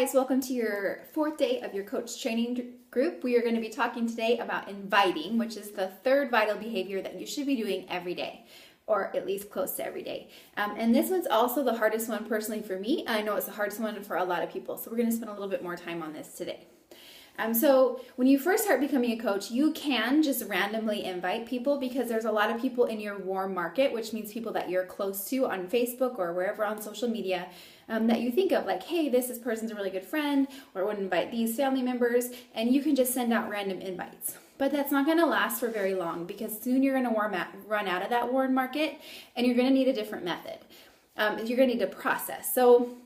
guys, welcome to your fourth day of your coach training group. We are going to be talking today about inviting, which is the third vital behavior that you should be doing every day, or at least close to every day. And this one's also the hardest one personally for me. I know it's the hardest one for a lot of people, so we're going to spend a little bit more time on this today. So when you first start becoming a coach, you can just randomly invite people because there's a lot of people in your warm market, which means people that you're close to on Facebook or wherever on social media that you think of, like, hey, this person's a really good friend, or I would invite these family members, and you can just send out random invites. But that's not going to last for very long because soon you're going to run out of that warm market and you're going to need a different method. You're going to need to process. So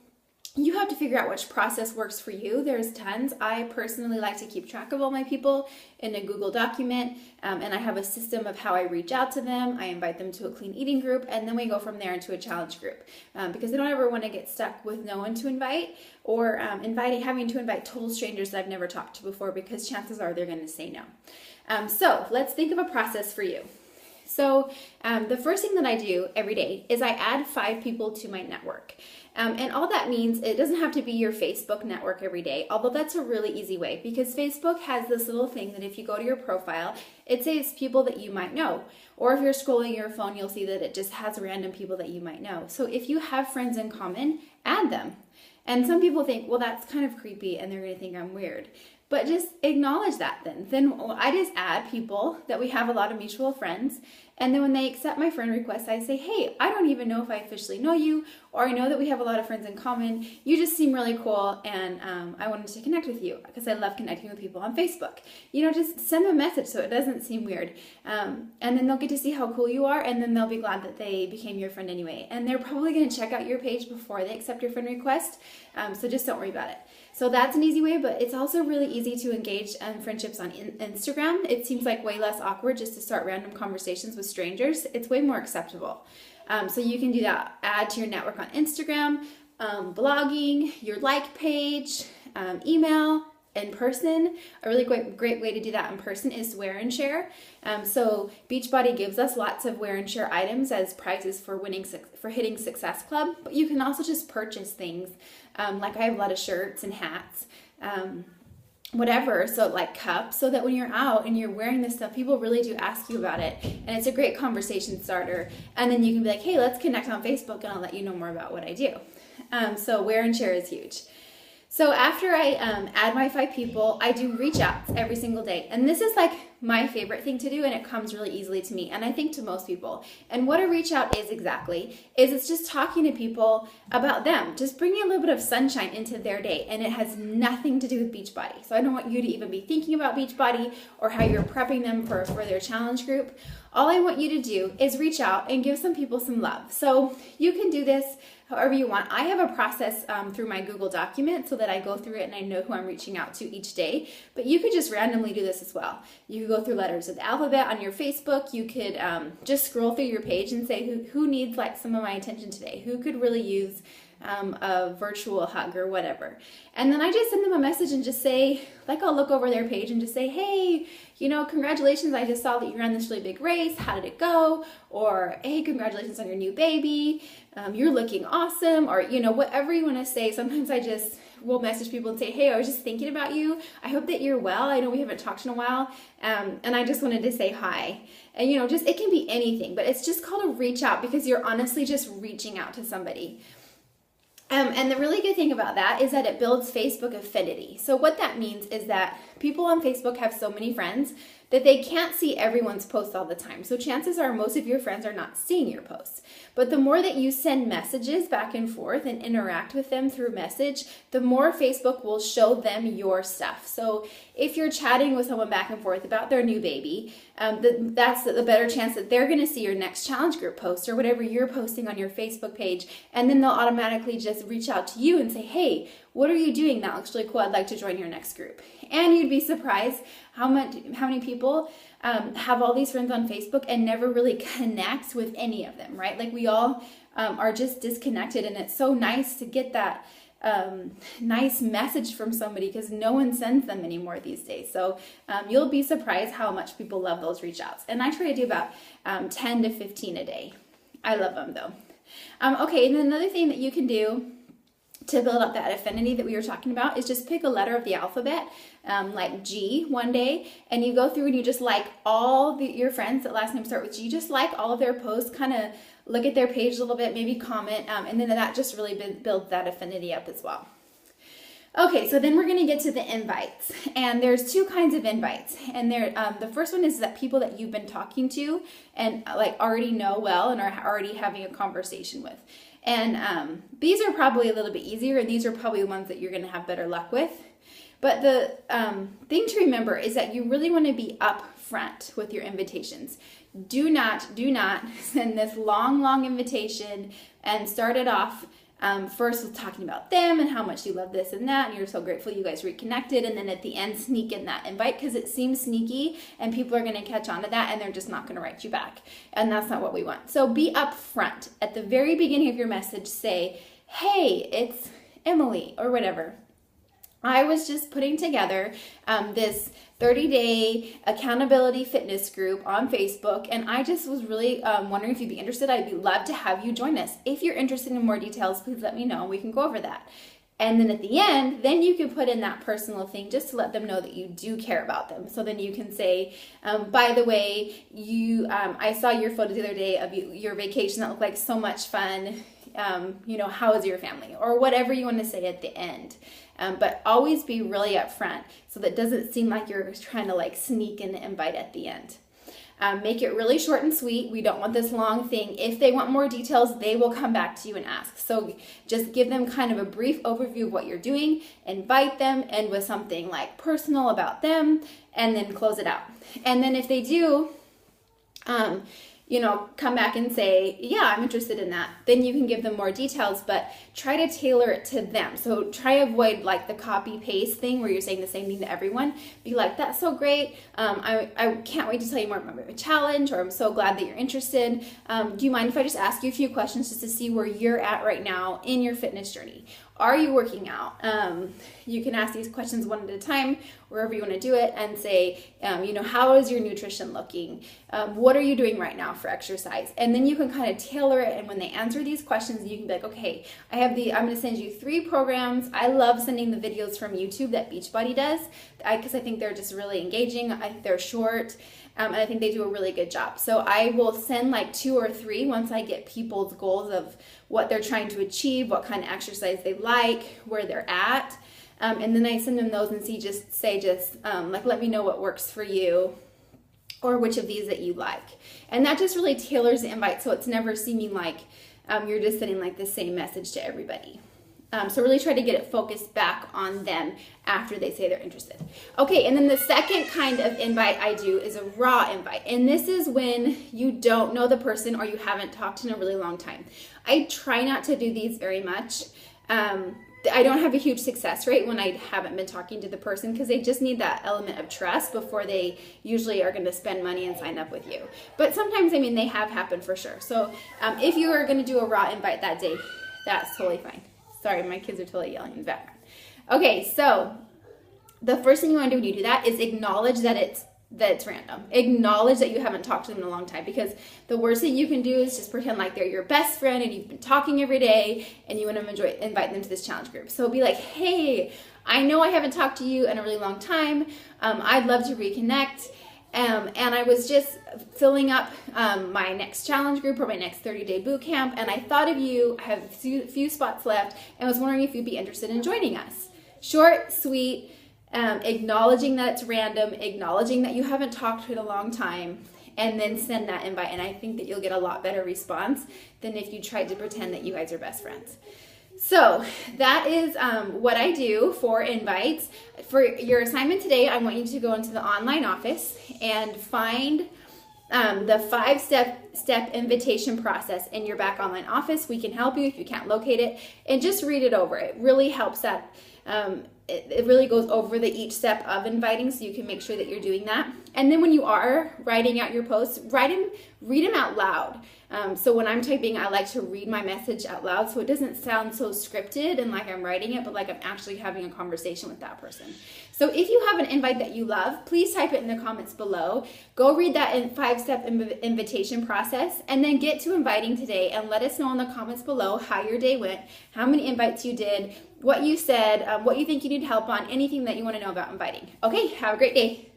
you have to figure out which process works for you. There's tons. I personally like to keep track of all my people in a Google document, and I have a system of how I reach out to them. I invite them to a clean eating group, and then we go from there into a challenge group because I don't ever want to get stuck with no one to invite or having to invite total strangers that I've never talked to before because chances are they're going to say no. So let's think of a process for you. So the first thing that I do every day is I add 5 people to my network. And all that means, it doesn't have to be your Facebook network every day, although that's a really easy way because Facebook has this little thing that if you go to your profile, it says people that you might know. Or if you're scrolling your phone, you'll see that it just has random people that you might know. So if you have friends in common, add them. And some people think, well, that's kind of creepy and they're going to think I'm weird. But just acknowledge that then. Then I just add people that we have a lot of mutual friends. And then when they accept my friend request, I say, hey, I don't even know if I officially know you, or I know that we have a lot of friends in common. You just seem really cool, and I wanted to connect with you because I love connecting with people on Facebook. Just send them a message so it doesn't seem weird. And then they'll get to see how cool you are, and then they'll be glad that they became your friend anyway. And they're probably going to check out your page before they accept your friend request, so just don't worry about it. So that's an easy way, but it's also really easy to engage friendships on Instagram. It seems like way less awkward just to start random conversations with strangers. It's way more acceptable. So you can do that. Add to your network on Instagram, blogging, your like page, email, in person. A really great way to do that in person is wear and share. So Beachbody gives us lots of wear and share items as prizes for hitting Success Club. But you can also just purchase things. Like I have a lot of shirts and hats, whatever. So like cups, so that when you're out and you're wearing this stuff, people really do ask you about it. And it's a great conversation starter. And then you can be like, hey, let's connect on Facebook and I'll let you know more about what I do. So wear and share is huge. So after I add my 5 people, I do reach outs every single day. And this is like my favorite thing to do, and it comes really easily to me, and I think to most people. And what a reach out is exactly, is it's just talking to people about them, just bringing a little bit of sunshine into their day, and it has nothing to do with Beachbody. So I don't want you to even be thinking about Beachbody or how you're prepping them for their challenge group. All I want you to do is reach out and give some people some love. So you can do this however you want. I have a process through my Google document so that I go through it and I know who I'm reaching out to each day. But you could just randomly do this as well. You could go through letters of the alphabet on your Facebook. You could just scroll through your page and say who needs like some of my attention today? Who could really use a virtual hug or whatever. And then I just send them a message and just say, like, I'll look over their page and just say, hey, congratulations, I just saw that you ran this really big race. How did it go? Or, hey, congratulations on your new baby. You're looking awesome. Or, whatever you want to say. Sometimes I just will message people and say, hey, I was just thinking about you. I hope that you're well. I know we haven't talked in a while. And I just wanted to say hi. And, it can be anything, but it's just called a reach out because you're honestly just reaching out to somebody. And the really good thing about that is that it builds Facebook affinity. So what that means is that people on Facebook have so many friends that they can't see everyone's posts all the time. So chances are most of your friends are not seeing your posts. But the more that you send messages back and forth and interact with them through message, the more Facebook will show them your stuff. So if you're chatting with someone back and forth about their new baby, that's the better chance that they're going to see your next challenge group post or whatever you're posting on your Facebook page. And then they'll automatically just reach out to you and say, hey, what are you doing? That looks really cool. I'd like to join your next group. And you'd be surprised how many people have all these friends on Facebook and never really connect with any of them, right? Like we all are just disconnected, and it's so nice to get that nice message from somebody because no one sends them anymore these days. So you'll be surprised how much people love those reach outs. And I try to do about 10 to 15 a day. I love them though. Okay, and then another thing that you can do to build up that affinity that we were talking about is just pick a letter of the alphabet, like G one day, and you go through and you just like all your friends that last name start with G, just like all of their posts, kind of look at their page a little bit, maybe comment, and then that just really builds that affinity up as well. Okay, so then we're going to get to the invites, and there's two kinds of invites, and the first one is that people that you've been talking to and like already know well and are already having a conversation with. And these are probably a little bit easier, and these are probably the ones that you're going to have better luck with. But the thing to remember is that you really want to be upfront with your invitations. Do not send this long invitation and start it off first with talking about them and how much you love this and that, and you're so grateful you guys reconnected, and then at the end sneak in that invite because it seems sneaky and people are going to catch on to that and they're just not going to write you back, and that's not what we want. So be upfront at the very beginning of your message. Say, hey, it's Emily, or whatever. I was just putting together this 30-day accountability fitness group on Facebook, and I just was really wondering if you'd be interested. I'd love to have you join us. If you're interested in more details, please let me know. We can go over that. And then at the end, then you can put in that personal thing just to let them know that you do care about them. So then you can say, by the way, I saw your photo the other day of your vacation. That looked like so much fun. How is your family? Or whatever you want to say at the end. But always be really upfront so that it doesn't seem like you're trying to like sneak in the invite at the end. Make it really short and sweet. We don't want this long thing. If they want more details, they will come back to you and ask. So just give them kind of a brief overview of what you're doing, invite them, and with something like personal about them, and then close it out. And then if they do, come back and say, yeah, I'm interested in that. Then you can give them more details, but try to tailor it to them. So try to avoid like the copy paste thing where you're saying the same thing to everyone. Be like, that's so great. I can't wait to tell you more about my challenge, or I'm so glad that you're interested. Do you mind if I just ask you a few questions just to see where you're at right now in your fitness journey? Are you working out? You can ask these questions one at a time, wherever you want to do it, and say, how is your nutrition looking? What are you doing right now for exercise? And then you can kind of tailor it. And when they answer these questions, you can be like, okay, I'm going to send you 3 programs. I love sending the videos from YouTube that Beachbody does because I think they're just really engaging. I think they're short. And I think they do a really good job. So I will send like 2 or 3 once I get people's goals of what they're trying to achieve, what kind of exercise they like, where they're at. And then I send them those and let me know what works for you or which of these that you like. And that just really tailors the invite so it's never seeming like you're just sending like the same message to everybody. So really try to get it focused back on them after they say they're interested. Okay, and then the second kind of invite I do is a raw invite. And this is when you don't know the person or you haven't talked in a really long time. I try not to do these very much. I don't have a huge success rate when I haven't been talking to the person because they just need that element of trust before they usually are going to spend money and sign up with you. But sometimes, they have happened for sure. So if you are going to do a raw invite that day, that's totally fine. Sorry, my kids are totally yelling in the background. Okay, so the first thing you want to do when you do that is acknowledge that it's random. Acknowledge that you haven't talked to them in a long time, because the worst thing you can do is just pretend like they're your best friend and you've been talking every day and you want to invite them to this challenge group. So be like, hey, I know I haven't talked to you in a really long time. I'd love to reconnect. And I was just filling up my next challenge group or my next 30-day boot camp, and I thought of you. I have a few spots left, and was wondering if you'd be interested in joining us. Short, sweet, acknowledging that it's random, acknowledging that you haven't talked to in a long time, and then send that invite. And I think that you'll get a lot better response than if you tried to pretend that you guys are best friends. So that is what I do for invites. For your assignment today, I want you to go into the online office and find the 5-step invitation process in your back online office. We can help you if you can't locate it, and just read it over. It really helps that It really goes over each step of inviting, so you can make sure that you're doing that. And then when you are writing out your posts, read them out loud. So when I'm typing, I like to read my message out loud so it doesn't sound so scripted and like I'm writing it, but like I'm actually having a conversation with that person. So if you have an invite that you love, please type it in the comments below. Go read that 5-step invitation process and then get to inviting today and let us know in the comments below how your day went, how many invites you did, what you said, what you think you need help on, anything that you want to know about inviting. Okay, have a great day.